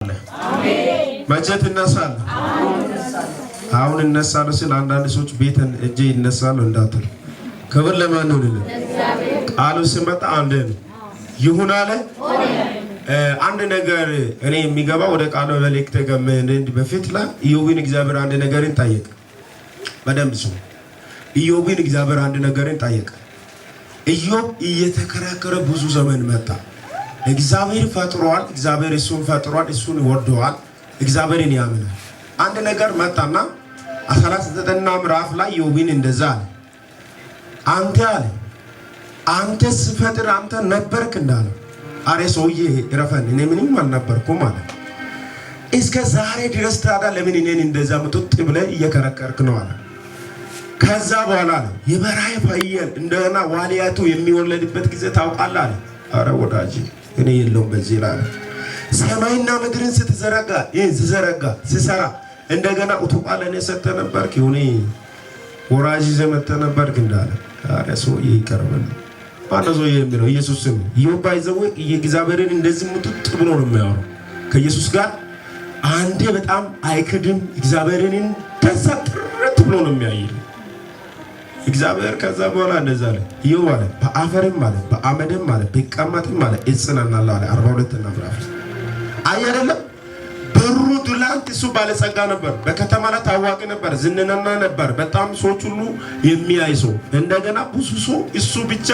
አሜን መቼት ይነሳል አሁን ይነሳል ሲል አንዳንድ ሰዎች ቤተን እጄ ይነሳል እንዳትሉ ክብር ለማን ነው ለእግዚአብሔር ቃሉ ሲመጣ አንድ ነው ይሁን አለ አንድ ነገር እኔ የሚገባ ወደ ቃሉ መልእክት ገመን በፊት ላይ ኢዮብን እግዚአብሔር አንድ ነገርን ጠየቀ በደንብ ሰው ኢዮብን እግዚአብሔር አንድ ነገርን ጠየቀ ኢዮብ እየተከራከረ ብዙ ዘመን መጣ እግዚአብሔር ፈጥሯል እግዚአብሔር እሱን ፈጥሯል እሱን ወርዷል እግዚአብሔርን ያምናል አንድ ነገር መጣና 19 ምዕራፍ ላይ ኢዮብን እንደዛ አለ አንተ ስፈጥር አንተ ነበርክ እንዳለ አሬ ሰውዬ ረፈን እኔ ምንም አልነበርኩም አለ እስከ ዛሬ ድረስ ታዲያ ለምን እኔን እንደዛ መጥጥ ብለ እየከረከርክ ነው አለ ከዛ በኋላ ነው የበራይ ፈየል እንደና ዋሊያቱ የሚወለድበት ጊዜ ታውቃለህ አለ አረ ወዳጅ እኔ የለውም በዚህ ላይ ሰማይና ምድርን ስትዘረጋ ሲሰራ እንደገና ኡቱቃል እኔ ሰተ ነበርክ ይሁን ወራጅ ዘመተ ነበርክ እንዳለ አረ ሰውዬ ይቀርበል ባነዞ የሚለው ኢየሱስ ነው ኢዮብ ባይዘው የእግዚአብሔርን እንደዚህ ሙጥጥ ብሎ ነው የሚያወራው ከኢየሱስ ጋር አንዴ በጣም አይክድም እግዚአብሔርን እንደዛ ጥርት ብሎ ነው የሚያየው እግዚአብሔር ከዛ በኋላ እንደዛ አለ ኢዮብ አለ በአፈርም አለ በአመድም አለ በቀማትም አለ እጽናናለሁ አለ 42 እና ምዕራፍ አይደለም በሩ ዱላንት እሱ ባለጸጋ ነበር በከተማ ላይ ታዋቂ ነበር ዝነናና ነበር በጣም ሰዎች ሁሉ የሚያይሶ እንደገና ብዙ ሰው እሱ ብቻ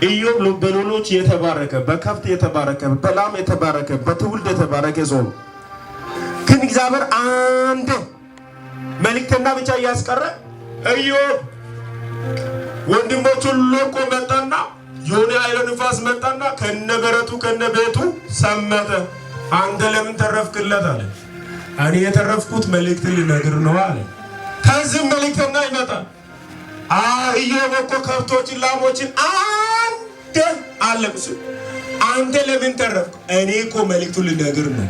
ኢዮብ በሎሎች የተባረከ በከፍት የተባረከ በላም የተባረከ በትውልድ የተባረከ ሰው ግን እግዚአብሔር አንድ መልእክተኛ ብቻ ያስቀረ ኢዮብ ወንድሞቹ ለቆ መጣና የሆነ አይሎ ንፋስ መጣና ከነበረቱ ከነቤቱ ሰመተ አንተ ለምን ተረፍክለት አለ እኔ የተረፍኩት መልእክት ልነግር ነው አለ ከዚህ መልእክተኛ ይመጣል ኢዮብ እኮ ከብቶችን ላሞችን አንተ አለብስ አንተ ለምን ተረፍክ እኔ እኮ መልእክቱ ልነግር ነው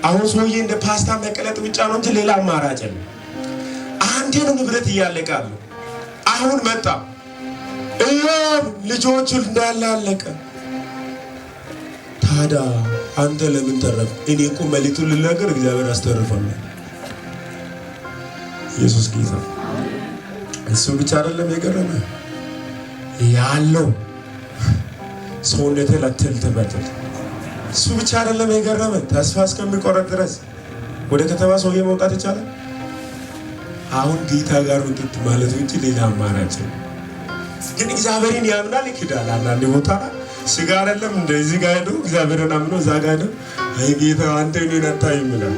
አሁን ሰውዬ እንደ ፓስታ መቀለጥ ብቻ ነው እንጂ ሌላ አማራጭ ነው አንዴ ነው ንብረት ይያለቃሉ አሁን መጣ ኢዮብ ልጆቹ እንዳላለቀ ታዳ አንተ ለምን ተረፍ እኔ እኮ መልእክቱን ልነግር እግዚአብሔር አስተርፈና ኢየሱስ ጌታ እሱ ብቻ አይደለም የገረመ ያለው ሰውነቴ ለተል ተበተል እሱ ብቻ አይደለም የገረመ ተስፋ እስከሚቆረጥ ድረስ ወደ ከተማ ሰውዬ መውጣት ይቻላል አሁን ጌታ ጋር ወጥቶ ማለት እንጂ ሌላ አማራጭ ግን እግዚአብሔርን ያምናል ይክዳል አንዳንድ ቦታ ስጋ አይደለም እንደዚህ ጋር ሄዶ እግዚአብሔርን አምኖ እዛ ጋር ነው አይ ጌታ አንተ እኔን አታይም ይላል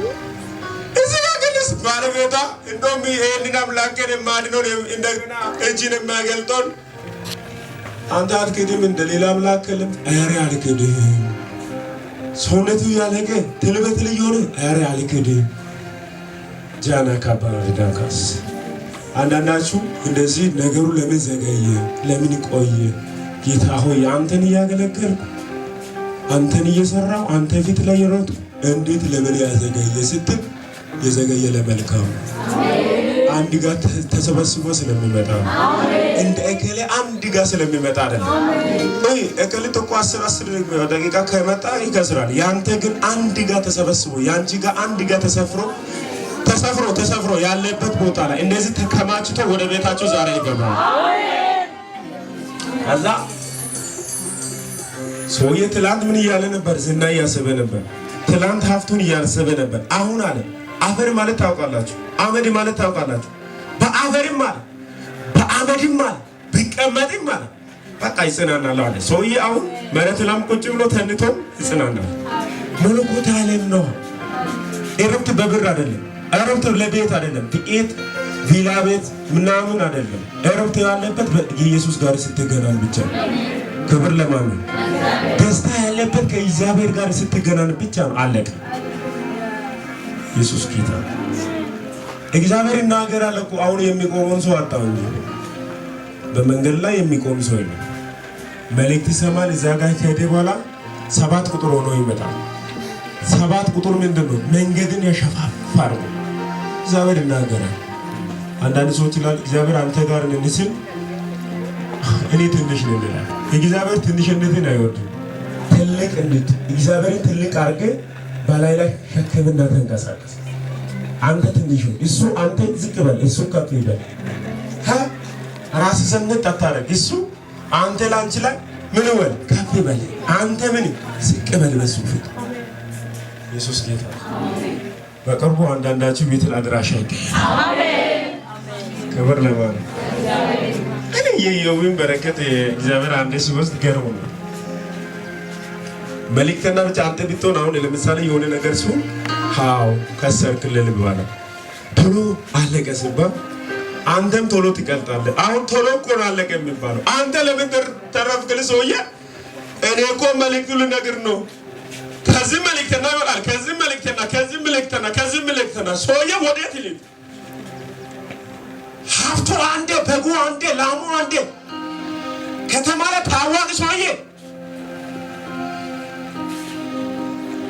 እዚህ ጋር ግልስ ባለቤታ እንደውም ይሄንን አምላክን የማድነው እንደገና እጅን የሚያገልጠው አንተ አትክድም እንደ ሌላ አምላክ ከለም አያሪ አልክድም ሰውነቱ ያለቀ ተለበት ልጅ ሆነ አያሪ አልክድም ጃና ካባሪዳካስ አንዳንዳችሁ እንደዚህ ነገሩ ለምን ዘገየ ለምን ቆየ ጌታ ሆይ አንተን ያገለገልኩ አንተን እየሰራው አንተ ፊት ላይ የሮጥ እንዴት ለምን ያዘገየ ስትል የዘገየ ለመልካም አንድ ጋር ተሰበስቦ ስለሚመጣ እንደ እከለ አንድ ጋር ስለሚመጣ አይደለም ወይ እከለ ተቆ 10 ደቂቃ ከመጣ ይከስራል ያንተ ግን አንድ ጋር ተሰበስቦ ያንቺ ጋር አንድ ጋር ተሰፍሮ ያለበት ቦታ ላይ እንደዚህ ተከማችቶ ወደ ቤታቸው ዛሬ ይገባል ከዛ ሰውዬ ትላንት ምን እያለ ነበር ዝና እያሰበ ነበር ትላንት ሀብቱን እያሰበ ነበር አሁን አለ አፈር ማለት ታውቃላችሁ አመድ ማለት ታውቃላችሁ በአፈርም አለ በአመድም አለ ቢቀመጥም አለ በቃ ይጽናናል አለ ሰውዬ አሁን መሬት ላም ቁጭ ብሎ ተንቶ ይጽናናል መለኮት ዓለም ነው እረፍት በብር አይደለም እረፍት ለቤት አይደለም ጥቂት ቪላ ቤት ምናምን አይደለም እረፍት ያለበት በኢየሱስ ጋር ስትገናኝ ብቻ ክብር ለማን ደስታ ያለበት ከእግዚአብሔር ጋር ስትገናኝ ብቻ አለቀ ኢየሱስ ጌታ እግዚአብሔር ይናገራል እኮ አሁን የሚቆመውን ሰው አጣው በመንገድ ላይ የሚቆም ሰው የለም መልእክት ይሰማል እዛ ጋር ከሄደ በኋላ 7 ቁጥር ሆኖ ይመጣል 7 ቁጥር ምንድነው መንገድን ያሸፋፋል እግዚአብሔር ይናገራል አንዳንድ ሰዎች ይላል እግዚአብሔር አንተ ጋር እንስል እኔ ትንሽ ነኝ ይላል እግዚአብሔር ትንሽነትን አይወድም ትልቅ እንት እግዚአብሔር ትልቅ አርገ በላይ ላይ ሸክምና ተንቀሳቀስ። አንተ ትንሹ እሱ አንተ ዝቅ በል፣ እሱ ከፍ ይበል። ራስ ዘንድ አታረግ። እሱ አንተ ላንቺ ላይ ምን ወል ከፍ በል፣ አንተ ምን ዝቅ በል በሱ ፊት። ኢየሱስ ጌታ። በቅርቡ አንዳንዳችሁ ቤትን አድራሻ ይገኛል። አሜን። ክብር ለማለት እኔ የኢዮብን በረከት እግዚአብሔር አንዴ ሲወስድ ገርሞ ነው። መልእክተኛ ብቻ አንተ ብትሆን አሁን ለምሳሌ የሆነ ነገር ሲሆን ሃው ከሰርክልል ብባለ ቶሎ አለቀ ሲባል አንተም ቶሎ ትቀልጣለህ። አሁን ቶሎ እኮ ነው አለቀ የሚባለው። አንተ ለምን ተረፍክል ሰውዬ? እኔ እኮ መልእክቱ ልነግር ነው። ከዚህ መልእክተኛ ይወጣል፣ ከዚህ መልእክተኛ፣ ከዚህ መልእክተኛ፣ ከዚህ መልእክተኛ። ሰውዬ ወዴት ይልል? ሀብቱ አንዴ፣ በጉ አንዴ፣ ላሙ አንዴ፣ ከተማ ላይ ታዋቂ ሰውዬ።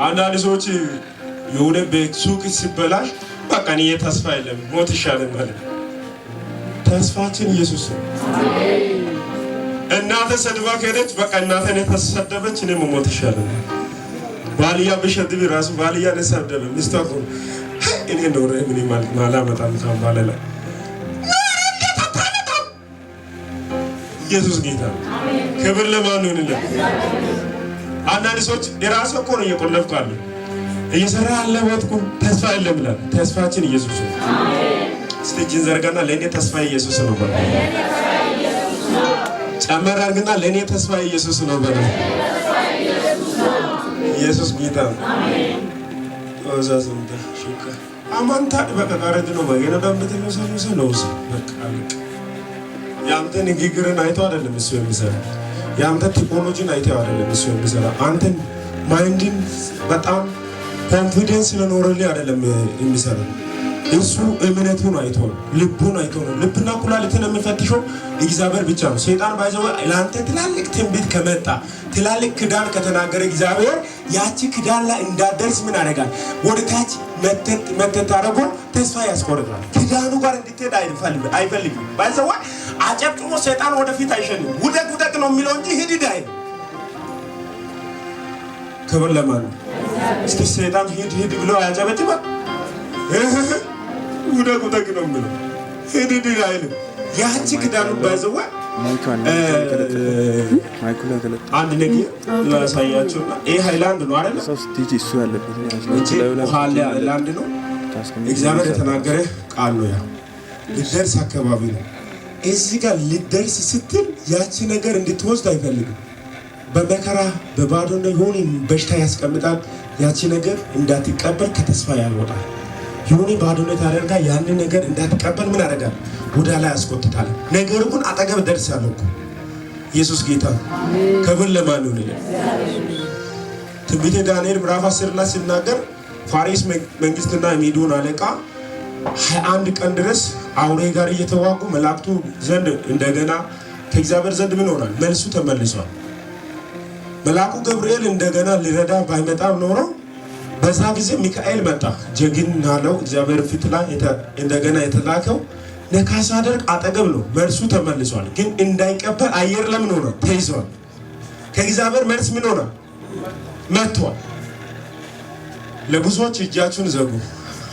አንዳንድ ሰዎች የሆነ ቤት ሱቅ ሲበላሽ በቃ እኔ ተስፋ የለም ሞት ይሻላል ማለት። ተስፋችን ኢየሱስ ነው። እናተ ሰድባ ከሄደች በቃ እናተ እኔ ተሰደበች እኔ ሞት ይሻላል። ባልያ በሸድብ ራሱ ባልያ ለሰደበ ሚስታቆ እኔ ነው ምን ማለት ማላመጣም ካምባለላ ኢየሱስ ጌታ። ክብር ለማን ይሁንልህ። አንዳንድ ሰዎች የራሱ እኮ ነው እየቆለፍኩ አለ እየሰራ ያለ ወጥኩ ተስፋ የለም ይላል። ተስፋችን ኢየሱስ ነው። አሜን። እስቲ እጅን ዘርጋና ለኔ ተስፋ ኢየሱስ ነው በል። ጨመር አድርግና ለኔ ተስፋ ኢየሱስ ነው በል። ኢየሱስ ጌታ ነው። አሜን። ወዛዝንተ ሹካ አማንታ በቀቀረድ ነው በገና ዳምበት ነው ሰው በቃ ያንተ ንግግርን አይቶ አይደለም እሱ የሚሰራ፣ ያንተ ቲፖሎጂን አይቶ አይደለም እሱ የሚሰራ። አንተን ማይንድን በጣም ኮንፊደንስ ለኖርልህ አይደለም የሚሰራ። እሱ እምነቱን አይቶ ነው፣ ልቡን አይቶ ነው። ልብና ኩላሊትን የሚፈትሸው እግዚአብሔር ብቻ ነው። ሰይጣን ባይዘው ለአንተ ትላልቅ ትንቢት ከመጣ ትላልቅ ክዳን ከተናገረ እግዚአብሔር ያቺ ክዳን ላይ እንዳደርስ ምን ያደርጋል? ወደ ታች መተት አድርጎ ተስፋ ያስቆርጣል። ክዳኑ ጋር እንድትሄድ አይፈልግም። ባይዘው አጨብጭቦ ሰይጣን ወደፊት አይሸንም። ውደቅ ነው የሚለው እንጂ ሂድ አይልም። ክብር ለማን ነው? እስቲ ሰይጣን ሂድ ብሎ አያጨበጭባል? ውደቅ ነው የሚለው ሂድ አይልም። ያቺ ክዳኑ ባይዘው አንድ ነገር ላሳያችሁና ይሄ ሃይላንድ ነው አይደል? እሱ ያለበት ሃይላንድ ነው። እግዚአብሔር የተናገረ ቃል ነው። ያ ልደርስ አካባቢ ነው። እዚህ ጋር ልደርስ ስትል ያቺ ነገር እንድትወስድ አይፈልግም። በመከራ በባዶነት የሆነ በሽታ ያስቀምጣል። ያቺ ነገር እንዳትቀበል ከተስፋ ያልወጣል። የሆነ ባዶነት ያደርጋ ያንን ነገር እንዳትቀበል ምን ያደርጋል? ወደ ላይ ያስቆጥታል። ነገሩ ግን አጠገብ ደርሳለሁ እኮ። ኢየሱስ ጌታ። ክብር ለማን ነው? ትንቢተ ዳንኤል ምዕራፍ 10 ላይ ሲናገር ፋሪስ መንግስትና የሚዲዮን አለቃ 21 ቀን ድረስ አውሬ ጋር እየተዋጉ መላእክቱ ዘንድ እንደገና ከእግዚአብሔር ዘንድ ምን ሆናል? መልሱ ተመልሷል። መልአኩ ገብርኤል እንደገና ሊረዳ ባይመጣም ኖሮ በዛ ጊዜ ሚካኤል መጣ። ጀግን አለው እግዚአብሔር ፊት ላይ እንደገና የተላከው ነካሳ አደርግ አጠገብ ነው። መልሱ ተመልሷል። ግን እንዳይቀበል አየር ለምን ሆነ? ተይዟል። ከእግዚአብሔር መልስ ምን ሆነ? መጥቷል። ለብዙዎች እጃችሁን ዘጉ።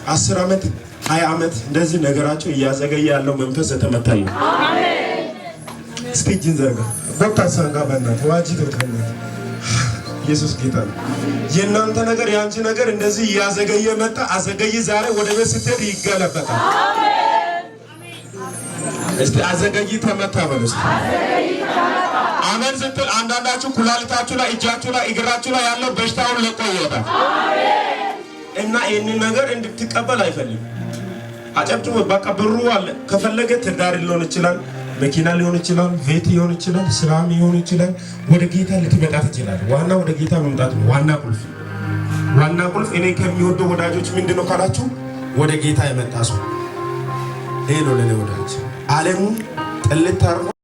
10 ዓመት 20 ዓመት እንደዚህ ነገራችሁ እያዘገየ ያለው መንፈስ ተመታኝ። አሜን። እስቲ እጅን ዘርጋ። ቦታ ሳንጋ በእናት ዋጂት ወጣና ኢየሱስ ጌታ ነው። የእናንተ ነገር ያንቺ ነገር እንደዚህ እያዘገየ መጣ። አዘገየ ዛሬ ወደ ቤት ስትሄድ ይገለበጣል። አሜን። እስቲ አዘገይ ተመታ በለስ። አሜን ስትል አንዳንዳችሁ ኩላሊታችሁ ላይ እጃችሁ ላይ እግራችሁ ላይ ያለው በሽታውን ለቆ ይወጣል። አሜን። እና ይሄንን ነገር እንድትቀበል አይፈልግም። አጨብጭቦ በቃ ብሩ አለ። ከፈለገ ትዳር ሊሆን ይችላል፣ መኪና ሊሆን ይችላል፣ ቤት ሊሆን ይችላል፣ ስራም ሊሆን ይችላል። ወደ ጌታ ልትመጣ ትችላለህ። ዋና ወደ ጌታ መምጣት ነው። ዋና ቁልፍ እኔ ከሚወደው ወዳጆች ምንድነው ካላችሁ ወደ ጌታ የመጣ ሰው ይሄ ነው ለኔ ወዳጅ። ዓለሙን ጥልት አድርጎ